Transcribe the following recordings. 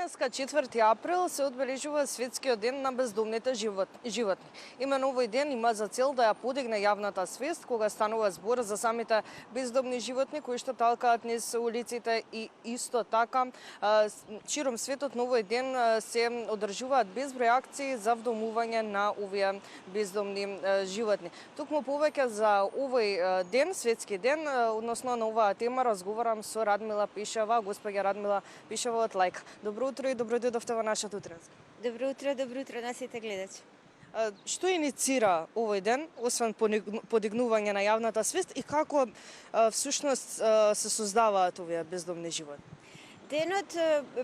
Денеска, 4 април, се одбележува Светскиот ден на бездомните животни. Именно овој ден има за цел да ја подигне јавната свест кога станува збор за самите бездомни животни кои што талкаат низ улиците и исто така широм светот на овој ден се одржуваат безброј акции за вдомување на овие бездомни животни. Токму повеќе за овој ден, Светски ден, односно на оваа тема разговарам со Радмила Пишева, госпоѓа Радмила Пишева од Лајк. Добро утро и добро дојдовте во нашата утренска. Добро утро на сите гледачи. Што иницира овој ден, освен подигнување на јавната свест и како всушност се создаваат овие бездомни животни? Денот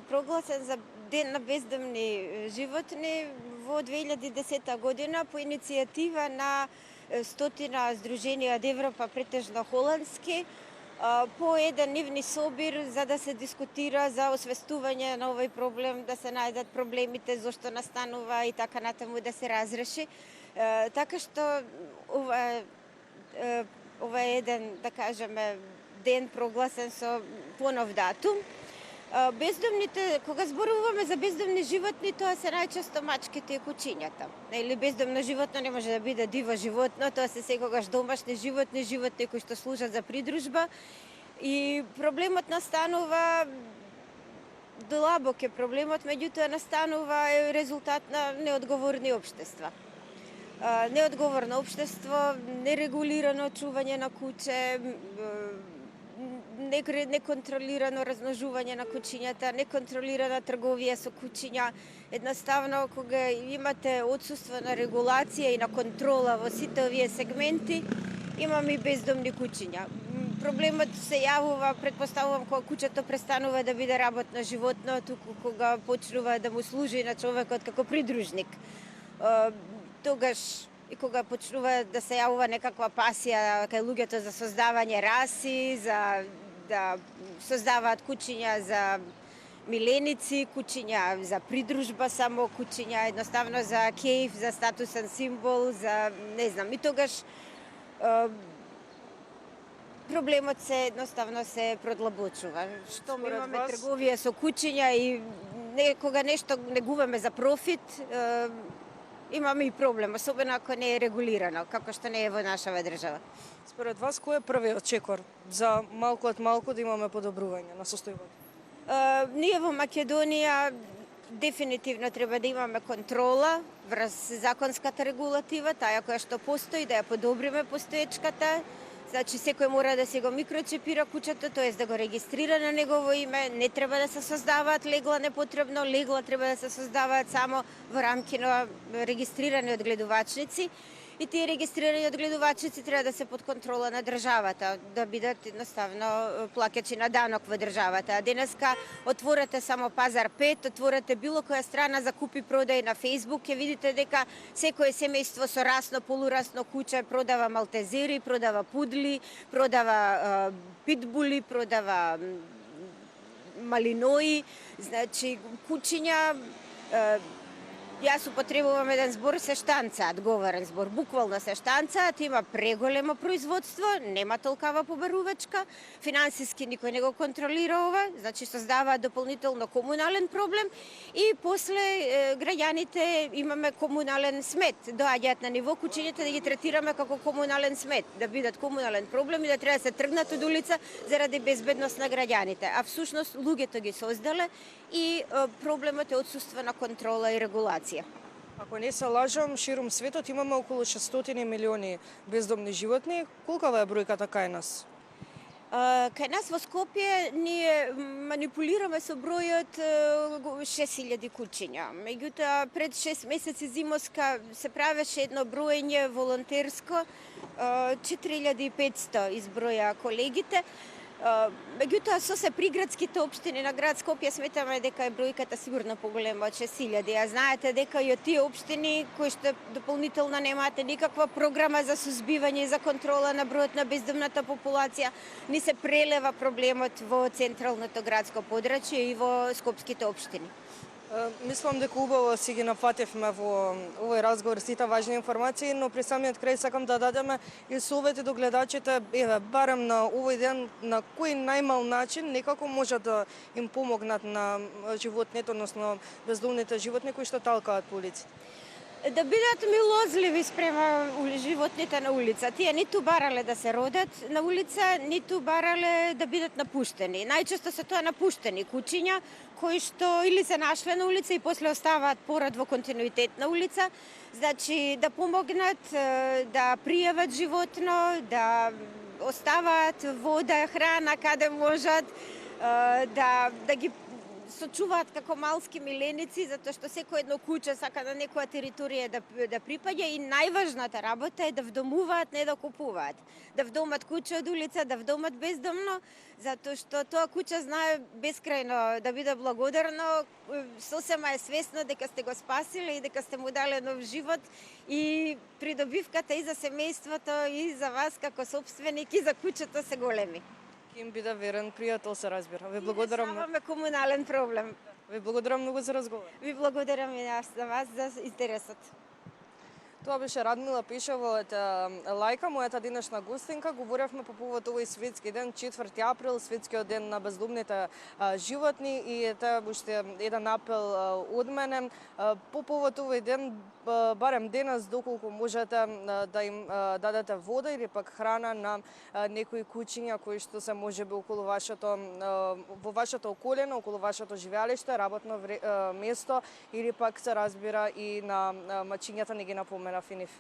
прогласен за Ден на бездомни животни во 2010 година по иницијатива на стотина здруженија од Европа, претежно холандски, по еден нивни собир за да се дискутира за освестување на овој проблем, да се најдат проблемите, зошто настанува и така натаму да се разреши. Така што ова е еден, да кажеме, ден прогласен со понов датум. Бездомните, кога зборуваме за бездомни животни, тоа се најчесто мачките и кучињата. Или бездомно животно не може да биде диво животно, тоа се секогаш домашни животни, животни кои што служат за придружба. И проблемот настанува длабок е проблемот, меѓутоа настанува резултат на неодговорни општества. Неодговорно општество, нерегулирано чување на куче, неконтролирано размножување на кучињата, неконтролирана трговија со кучиња. Едноставно, кога имате отсуство на регулација и на контрола во сите овие сегменти, имаме и бездомни кучиња. Проблемот се јавува, претпоставувам, кога кучето престанува да биде работно животно, туку кога почнува да му служи на човекот како придружник. Тогаш и кога почнува да се јавува некаква пасија кај луѓето за создавање раси, за да создаваат кучиња за миленици, кучиња за придружба само, кучиња едноставно за кејф, за статусен символ, за не знам. И тогаш проблемот се едноставно се продлабочува. Што имаме трговија со кучиња и кога нешто негуваме за профит, имаме и проблем, особено ако не е регулирано, како што не е во нашава држава. Според вас, кој е првиот чекор за малку од малку да имаме подобрување на состојбата? Ние во Македонија дефинитивно треба да имаме контрола врз законската регулатива, таа која што постои, да ја подобриме постоечката. Значи, секој мора да се го микрочипира кучето, тоа да го регистрира на негово име, не треба да се создаваат легла непотребно, легла треба да се создаваат само во рамки на регистрирани одгледувачници. И тие регистрирани одгледувачници треба да се под контрола на државата, да бидат едноставно плаќачи на данок во државата. А денеска отворете само Пазар 5, отворете било која страна за купи продај на Facebook, ќе видите дека секое семејство со расно, полурасно куче продава малтезери, продава пудли, продава питбули, продава малинои, значи кучиња. Јас употребувам еден збор, се штанцаат, говорен збор, буквално се штанцаат, има преголемо производство, нема толкава побарувачка, финансиски никој не го контролира ова, значи создава дополнително комунален проблем и после граѓаните имаме комунален смет, доаѓаат на ниво кучињата да ги третираме како комунален смет, да бидат комунален проблем и да треба да се тргнат од улица заради безбедност на граѓаните, а всушност луѓето ги создале и проблемот е отсуство на контрола и регулација. Ако не се лажам, широм светот имаме околу 600 милиони бездомни животни. Колкава е бројката кај нас? Кај нас во Скопје ние манипулираме со бројот 6000 кучиња. Меѓутоа, пред 6 месеци зимоска се правеше едно броење волонтерско, 4500 изброја колегите. Меѓутоа, со се приградските општини на град Скопје сметаме дека е бројката сигурно поголема од 6000. Ја знаете дека и од тие општини кои што дополнително немаат никаква програма за сузбивање и за контрола на бројот на бездомната популација, ни се прелева проблемот во централното градско подрачје и во скопските општини. Мислам дека убаво си ги нафативме во овој разговор сите важни информации, но при самиот крај сакам да дадеме и совети до гледачите, еве, барем на овој ден, на кој најмал начин некако може да им помогнат на животните, односно бездомните животни кои што талкаат по улиците. Да бидат милозливи спрема животните на улица. Тие ниту барале да се родат на улица, ниту барале да бидат напуштени. Најчесто се тоа напуштени куќиња кои што или се нашле на улица и после оставаат пород во континуитет на улица. Значи да помогнат да пријават животно, да оставаат вода, храна каде можат, да ги сочуваат како малски миленици, затоа што секој едно куќе сака на некоја територија да припаѓа и најважната работа е да вдомуваат, не да купуваат. Да вдомат куќе од улица, да вдомат бездомно, затоа што тоа куќе знае бескрајно да биде благодарно, сосема е свесно дека сте го спасиле и дека сте му дале нов живот и придобивката и за семејството и за вас како собственик и за куќето се големи. Им биде верен пријател, се разбира. Ви благодарам. Решаваме комунален проблем. Ви благодарам многу за разговор. Ви благодарам и аз за вас за интересот. Тоа беше Радмила Пишева од Лајка, мојата денешна гостинка. Говоревме по повод овој светски ден, 4 април, светскиот ден на бездомните животни и тоа уште еден апел од мене по повод овој ден, барем денес доколку можете да им дадете вода или пак храна на некои куќиња кои што се можеби околу во вашето околина, околу вашето живеалиште, работно место или пак се разбира и на мачињата не ги напомена Финиф.